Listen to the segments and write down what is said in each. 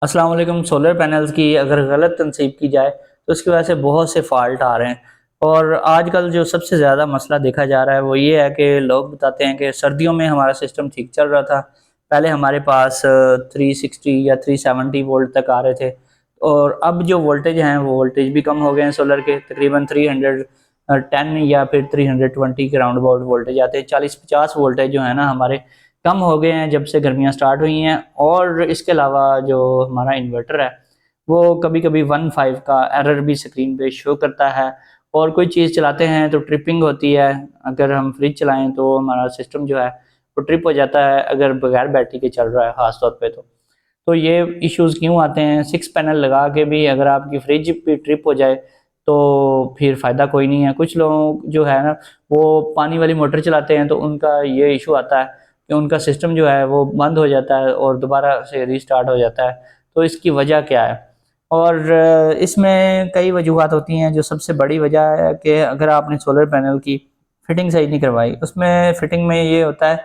अस्सलाम वालेकुम। Solar panels की अगर गलत तनसीब की जाए तो उसकी वजह से बहुत से फॉल्ट आ रहे हैं। और आजकल जो सबसे ज़्यादा मसला देखा जा रहा है वो ये है कि लोग बताते हैं कि सर्दियों में हमारा सिस्टम ठीक चल रहा था। पहले हमारे पास 360 या 370 वोल्ट तक आ रहे थे, और अब जो वोल्टेज हैं वो वोल्टेज भी कम हो गए हैं सोलर के। तकरीबन 310 या फिर 320 के राउंड अबाउट वोल्टेज आते हैं। 40-50 वोल्टेज जो है ना हमारे कम हो गए हैं जब से गर्मियाँ स्टार्ट हुई हैं। और इसके अलावा जो हमारा इन्वर्टर है वो कभी कभी 1.5 का एरर भी स्क्रीन पे शो करता है। और कोई चीज़ चलाते हैं तो ट्रिपिंग होती है। अगर हम फ्रिज चलाएं तो हमारा सिस्टम जो है वो ट्रिप हो जाता है, अगर बगैर बैटरी के चल रहा है ख़ास तौर पे। तो ये इश्यूज़ क्यों आते हैं? 6 पैनल लगा के भी अगर आपकी फ्रिज भी ट्रिप हो जाए तो फिर फ़ायदा कोई नहीं है। कुछ लोग जो है ना वो पानी वाली मोटर चलाते हैं तो उनका ये इशू आता है कि उनका सिस्टम जो है वो बंद हो जाता है और दोबारा से रीस्टार्ट हो जाता है। तो इसकी वजह क्या है? और इसमें कई वजूहत होती हैं। जो सबसे बड़ी वजह है कि अगर आपने सोलर पैनल की फिटिंग सही नहीं करवाई। उसमें फिटिंग में ये होता है,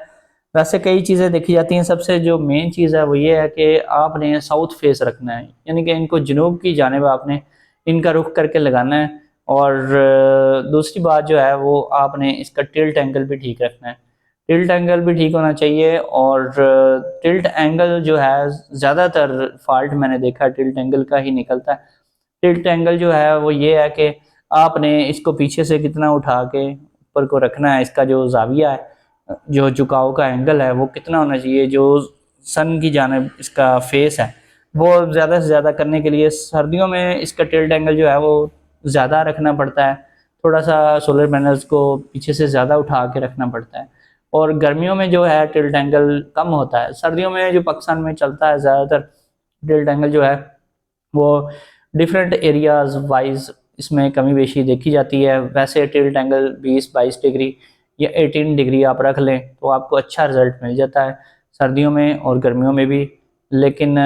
वैसे कई चीज़ें देखी जाती हैं। सबसे जो मेन चीज़ है वो ये है कि आपने साउथ फेस रखना है, यानी कि इनको जनूब की जानिब आपने इनका रुख करके लगाना है। और दूसरी बात जो है वो आपने इसका टिल्ट एंगल भी ठीक रखना है। टिल्ट एंगल भी ठीक होना चाहिए। और टिल्ट एंगल जो है ज़्यादातर फॉल्ट मैंने देखा टिल्ट एंगल का ही निकलता है। टिल्ट एंगल जो है वो ये है कि आपने इसको पीछे से कितना उठा के ऊपर को रखना है। इसका जो ज़ाविया है, जो झुकाव का एंगल है वो कितना होना चाहिए। जो सन की जानिब इसका फेस है वो ज़्यादा से ज़्यादा करने के लिए सर्दियों में इसका टिल्ट एंगल जो है वो ज़्यादा रखना पड़ता है। थोड़ा सा सोलर पैनल्स को पीछे से ज़्यादा उठा के रखना पड़ता है। और गर्मियों में जो है टिल्ट एंगल कम होता है। सर्दियों में जो पाकिस्तान में चलता है ज़्यादातर टिल्ट एंगल जो है वो डिफरेंट एरियाज वाइज इसमें कमी बेशी देखी जाती है। वैसे टिल्ट एंगल 20-22 डिग्री या 18 डिग्री आप रख लें तो आपको अच्छा रिजल्ट मिल जाता है सर्दियों में और गर्मियों में भी। लेकिन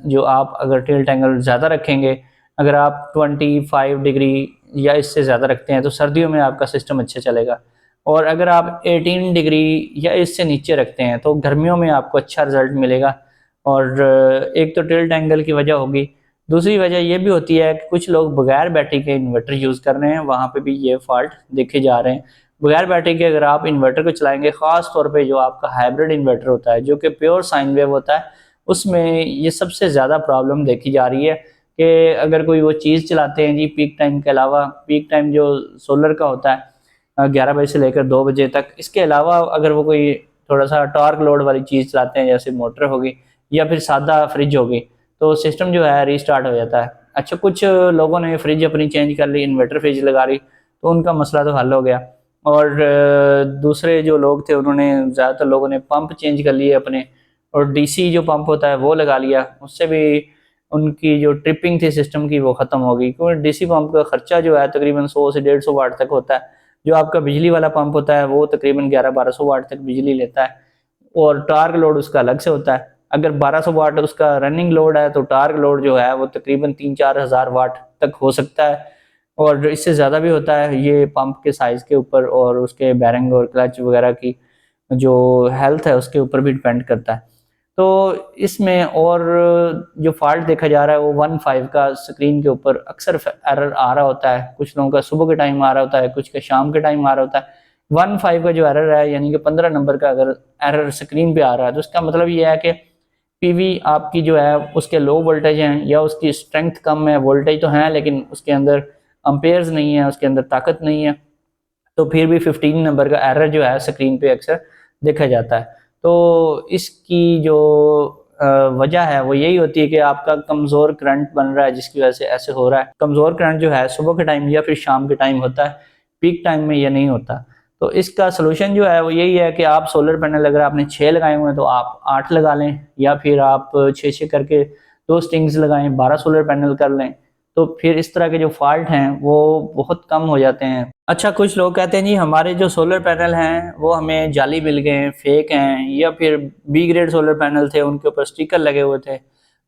जो आप अगर टिल्ट एंगल ज़्यादा रखेंगे, अगर आप 25 डिग्री या इससे ज़्यादा रखते हैं तो सर्दियों में आपका सिस्टम अच्छे चलेगा। और अगर आप 18 डिग्री या इससे नीचे रखते हैं तो गर्मियों में आपको अच्छा रिजल्ट मिलेगा। और एक तो टिल्ट एंगल की वजह होगी। दूसरी वजह ये भी होती है कि कुछ लोग बगैर बैटरी के इन्वर्टर यूज़ कर रहे हैं, वहाँ पे भी ये फॉल्ट देखे जा रहे हैं। बगैर बैटरी के अगर आप इन्वर्टर को चलाएंगे, ख़ास तौर पे जो आपका हाइब्रिड इन्वर्टर होता है जो कि प्योर साइन वेव होता है, उसमें ये सबसे ज़्यादा प्रॉब्लम देखी जा रही है कि अगर कोई वो चीज़ चलाते हैं जी पीक टाइम के अलावा, पीक टाइम जो सोलर का होता है 11 बजे से लेकर 2 बजे तक, इसके अलावा अगर वो कोई थोड़ा सा टॉर्क लोड वाली चीज़ चलाते हैं जैसे मोटर होगी या फिर सादा फ्रिज होगी, तो सिस्टम जो है रीस्टार्ट हो जाता है। अच्छा, कुछ लोगों ने फ्रिज अपनी चेंज कर ली, इन्वर्टर फ्रिज लगा ली, तो उनका मसला तो हल हो गया। और दूसरे जो लोग थे उन्होंने, ज़्यादातर लोगों ने पंप चेंज कर लिए अपने, और डीसी जो पंप होता है वो लगा लिया। उससे भी उनकी जो ट्रिपिंग थी सिस्टम की वो ख़त्म हो गई, क्योंकि डीसी पंप का खर्चा जो है तकरीबन 100 से 150 वाट तक होता है। जो आपका बिजली वाला पंप होता है वो तकरीबन 1100-1200 वाट तक बिजली लेता है, और टार्क लोड उसका अलग से होता है। अगर 1200 वाट उसका रनिंग लोड है तो टार्क लोड जो है वो तकरीबन 3-4 हज़ार वाट तक हो सकता है, और इससे ज़्यादा भी होता है। ये पंप के साइज़ के ऊपर और उसके बैरिंग और क्लच वगैरह की जो हेल्थ है उसके ऊपर भी डिपेंड करता है। तो इसमें और जो फॉल्ट देखा जा रहा है वो 1.5 का स्क्रीन के ऊपर अक्सर एरर आ रहा होता है। कुछ लोगों का सुबह के टाइम आ रहा होता है, कुछ का शाम के टाइम आ रहा होता है। 1.5 का जो एरर है, यानी कि 15 नंबर का अगर एरर स्क्रीन पे आ रहा है तो उसका मतलब ये है कि पीवी आपकी जो है उसके लो वोल्टेज हैं या उसकी स्ट्रेंथ कम है। वोल्टेज तो है लेकिन उसके अंदर अम्पेयर्स नहीं है, उसके अंदर ताकत नहीं है। तो फिर भी 15 नंबर का एरर जो है स्क्रीन पे अक्सर देखा जाता है। तो इसकी जो वजह है वो यही होती है कि आपका कमज़ोर करंट बन रहा है, जिसकी वजह से ऐसे हो रहा है। कमज़ोर करंट जो है सुबह के टाइम या फिर शाम के टाइम होता है, पीक टाइम में ये नहीं होता। तो इसका सलूशन जो है वो यही है कि आप सोलर पैनल अगर आपने 6 लगाए हुए हैं तो आप 8 लगा लें, या फिर आप 6-6 करके 2 स्ट्रिंग्स लगाएं, 12 सोलर पैनल कर लें। तो फिर इस तरह के जो फॉल्ट हैं वो बहुत कम हो जाते हैं। अच्छा, कुछ लोग कहते हैं जी हमारे जो सोलर पैनल हैं वो हमें जाली मिल गए हैं, फेक हैं, या फिर बी ग्रेड सोलर पैनल थे उनके ऊपर स्टिकर लगे हुए थे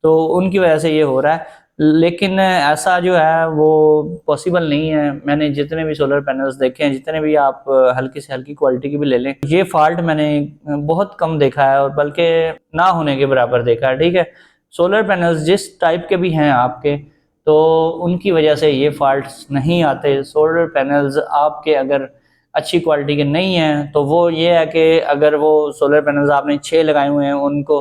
तो उनकी वजह से ये हो रहा है। लेकिन ऐसा जो है वो पॉसिबल नहीं है। मैंने जितने भी सोलर पैनल्स देखे हैं, जितने भी आप हल्की से हल्की क्वालिटी की भी ले लें, ये फॉल्ट मैंने बहुत कम देखा है, और बल्कि ना होने के बराबर देखा है। ठीक है, सोलर पैनल्स जिस टाइप के भी हैं आपके, तो उनकी वजह से ये फॉल्ट्स नहीं आते। सोलर पैनल्स आपके अगर अच्छी क्वालिटी के नहीं हैं तो वो ये है कि अगर वो सोलर पैनल्स आपने 6 लगाए हुए हैं, उनको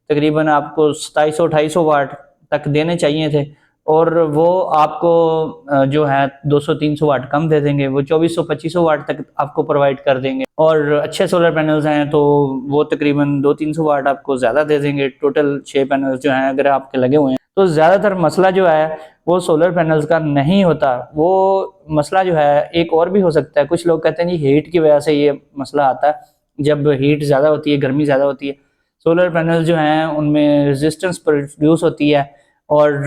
तकरीबन आपको 2700-2800 वाट तक देने चाहिए थे, और वो आपको जो है 200-300 वाट कम दे देंगे, वो 2400-2500 वाट तक आपको प्रोवाइड कर देंगे। और अच्छे सोलर पैनल्स हैं तो वो तकरीबन 200-300 वाट आपको ज़्यादा दे देंगे। टोटल 6 पैनल्स जो हैं अगर आपके लगे हुए हैं, तो ज़्यादातर मसला जो है वो सोलर पैनल्स का नहीं होता। वो मसला जो है एक और भी हो सकता है। कुछ लोग कहते हैं जी हीट की वजह से ये मसला आता है, जब हीट ज़्यादा होती है, गर्मी ज़्यादा होती है, सोलर पैनल जो हैं उनमें रेजिस्टेंस प्रोड्यूस होती है, और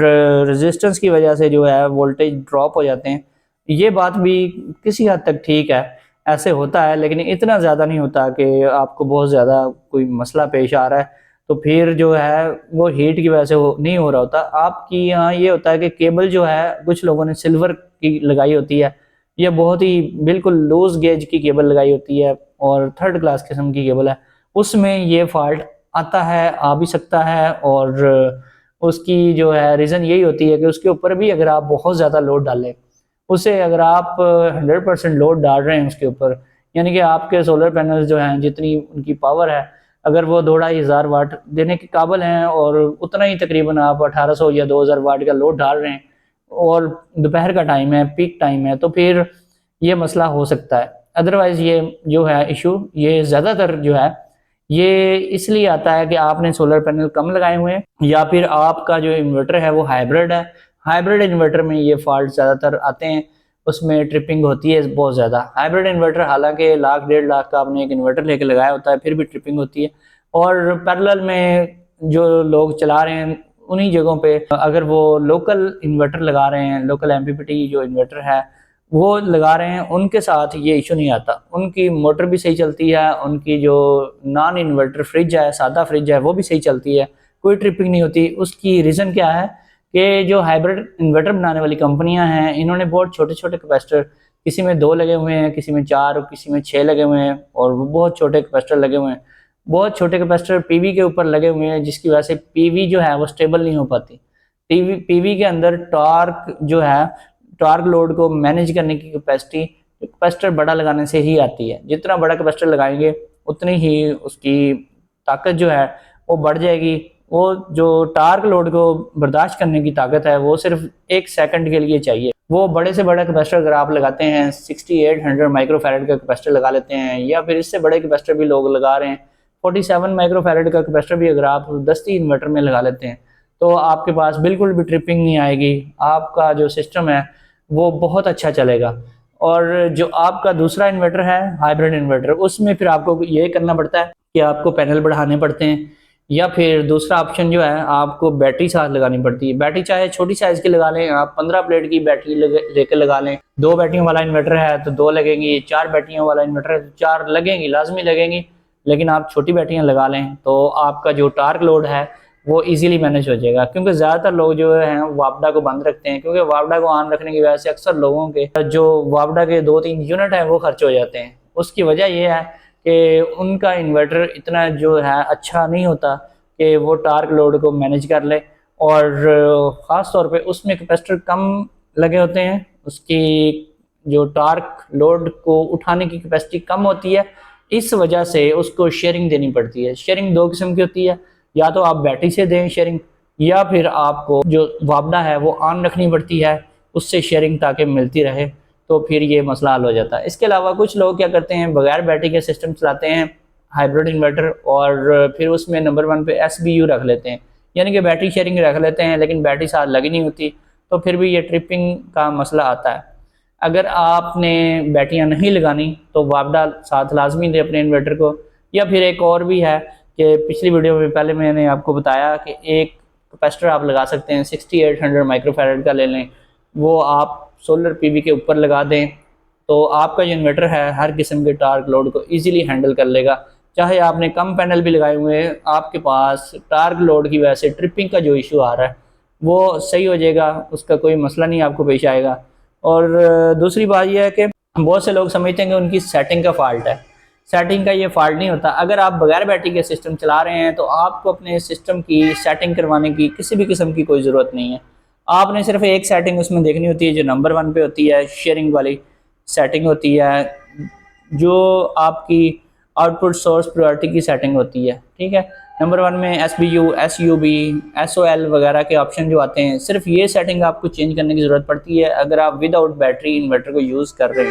रेजिस्टेंस की वजह से जो है वोल्टेज ड्रॉप हो जाते हैं। ये बात भी किसी हद तक ठीक है, ऐसे होता है, लेकिन इतना ज़्यादा नहीं होता कि आपको बहुत ज़्यादा कोई मसला पेश आ रहा है तो फिर जो है वो हीट की वजह से नहीं हो रहा होता। आपकी यहाँ ये होता है कि केबल जो है कुछ लोगों ने सिल्वर की लगाई होती है, ये बहुत ही बिल्कुल लूज गेज की केबल लगाई होती है और थर्ड क्लास किस्म की केबल है, उसमें ये फॉल्ट आता है, आ भी सकता है। और उसकी जो है रीज़न यही होती है कि उसके ऊपर भी अगर आप बहुत ज़्यादा लोड डालें, उसे अगर आप 100% लोड डाल रहे हैं उसके ऊपर, यानी कि आपके सोलर पैनल्स जो हैं जितनी उनकी पावर है, अगर वो 2-2,500 वाट देने के काबिल हैं और उतना ही तकरीबन आप 1800 या 2000 वाट का लोड डाल रहे हैं और दोपहर का टाइम है, पीक टाइम है, तो फिर ये मसला हो सकता है। अदरवाइज़ ये जो है इशू ये ज़्यादातर जो है ये इसलिए आता है कि आपने सोलर पैनल कम लगाए हुए हैं, या फिर आपका जो इन्वर्टर है वो हाइब्रिड है। हाइब्रिड इन्वर्टर में ये फॉल्ट ज़्यादातर आते हैं, उसमें ट्रिपिंग होती है बहुत ज़्यादा। हाइब्रिड इन्वर्टर हालांकि 1,00,000-1,50,000 का आपने एक इन्वर्टर लेके लगाया होता है, फिर भी ट्रिपिंग होती है। और पैरेलल में जो लोग चला रहे हैं उन्हीं जगहों पे अगर वो लोकल इन्वर्टर लगा रहे हैं, लोकल एमपीपीटी जो इन्वर्टर है वो लगा रहे हैं, उनके साथ ये इशू नहीं आता। उनकी मोटर भी सही चलती है, उनकी जो नॉन इन्वर्टर फ्रिज है, सादा फ्रिज है, वो भी सही चलती है, कोई ट्रिपिंग नहीं होती। उसकी रीज़न क्या है कि जो हाइब्रिड इन्वर्टर बनाने वाली कंपनियां हैं, इन्होंने बहुत छोटे छोटे कैपेसिटर, किसी में 2 लगे हुए हैं, किसी में 4 और किसी में 6 लगे हुए हैं, और वो बहुत छोटे कैपेसिटर लगे हुए हैं। बहुत छोटे कैपेसिटर पीवी के ऊपर लगे हुए हैं, जिसकी वजह से पीवी जो है वो स्टेबल नहीं हो पाती। पीवी के अंदर टॉर्क जो है, टॉर्क लोड को मैनेज करने की कैपेसिटी कैपेसिटर बड़ा लगाने से ही आती है। जितना बड़ा कैपेसिटर लगाएंगे उतनी ही उसकी ताकत जो है वो बढ़ जाएगी। वो जो टार्क लोड को बर्दाश्त करने की ताकत है वो सिर्फ 1 सेकंड के लिए चाहिए। वो बड़े से बड़ा कैपेसिटर अगर आप लगाते हैं, 6800 माइक्रोफैरड का कैपेसिटर लगा लेते हैं, या फिर इससे बड़े कैपेसिटर भी लोग लगा रहे हैं, 47 माइक्रोफैरड का कैपेसिटर भी अगर आप 10 इन्वर्टर में लगा लेते हैं, तो आपके पास बिल्कुल भी ट्रिपिंग नहीं आएगी। आपका जो सिस्टम है वो बहुत अच्छा चलेगा। और जो आपका दूसरा इन्वर्टर है हाइब्रिड इन्वर्टर, उसमें फिर आपको ये करना पड़ता है कि आपको पैनल बढ़ाने पड़ते हैं, या फिर दूसरा ऑप्शन जो है आपको बैटरी साथ लगानी पड़ती है। बैटरी चाहे छोटी साइज़ की लगा लें, आप 15 प्लेट की बैटरी लेकर लगा लें। 2 बैटरियों वाला इन्वर्टर है तो 2 लगेंगी, 4 बैटरियों वाला इन्वर्टर है तो 4 लगेंगी, लाजमी लगेंगी। लेकिन आप छोटी बैटरियाँ लगा लें तो आपका जो टार्क लोड है वो इजीली मैनेज हो जाएगा। क्योंकि ज़्यादातर लोग जो हैं वापडा को बंद रखते हैं, क्योंकि वापडा को ऑन रखने की वजह से अक्सर लोगों के जो वापडा के 2-3 यूनिट हैं वो खर्च हो जाते हैं। उसकी वजह ये है कि उनका इन्वर्टर इतना जो है अच्छा नहीं होता कि वो टार्क लोड को मैनेज कर ले, और ख़ास तौर पे उसमें कैपेसिटर कम लगे होते हैं, उसकी जो टार्क लोड को उठाने की कैपेसिटी कम होती है। इस वजह से उसको शेयरिंग देनी पड़ती है। शेयरिंग 2 किस्म की होती है, या तो आप बैटरी से दें शेयरिंग, या फिर आपको जो वापडा है वो ऑन रखनी पड़ती है, उससे शेयरिंग ताकि मिलती रहे, तो फिर ये मसला हल हो जाता है। इसके अलावा कुछ लोग क्या करते हैं, बगैर बैटरी के सिस्टम चलाते हैं हाइब्रिड इन्वर्टर, और फिर उसमें नंबर 1 पे SBU रख लेते हैं, यानी कि बैटरी शेयरिंग रख लेते हैं, लेकिन बैटरी साथ लगी नहीं होती, तो फिर भी ये ट्रिपिंग का मसला आता है। अगर आपने बैटरियाँ नहीं लगानी तो वापडा साथ लाजमी दे अपने इन्वर्टर को। या फिर एक और भी है कि पिछली वीडियो में पहले मैंने आपको बताया कि एक कैपेसिटर आप लगा सकते हैं, 6800 माइक्रोफैरड का ले लें, वो आप सोलर PV के ऊपर लगा दें, तो आपका जो इन्वर्टर है हर किस्म के टार्क लोड को ईजिली हैंडल कर लेगा। चाहे आपने कम पैनल भी लगाए हुए हैं, आपके पास टार्क लोड की वजह से ट्रिपिंग का जो इशू आ रहा है वो सही हो जाएगा, उसका कोई मसला नहीं आपको पेश आएगा। और दूसरी बात यह है कि बहुत से लोग समझते हैं कि उनकी सेटिंग का फॉल्ट है। सेटिंग का ये फॉल्ट नहीं होता। अगर आप बगैर बैटरी के सिस्टम चला रहे हैं तो आपको अपने सिस्टम की सेटिंग करवाने की किसी भी किस्म की कोई ज़रूरत नहीं है। आपने सिर्फ एक सेटिंग उसमें देखनी होती है जो नंबर 1 पे होती है, शेयरिंग वाली सेटिंग होती है, जो आपकी आउटपुट सोर्स प्रायोरिटी की सेटिंग होती है। ठीक है, नंबर 1 में SBU, SUB, SOL वगैरह के ऑप्शन जो आते हैं, सिर्फ ये सेटिंग आपको चेंज करने की ज़रूरत पड़ती है अगर आप विदाउट बैटरी इन्वर्टर को यूज़ कर रहे हैं।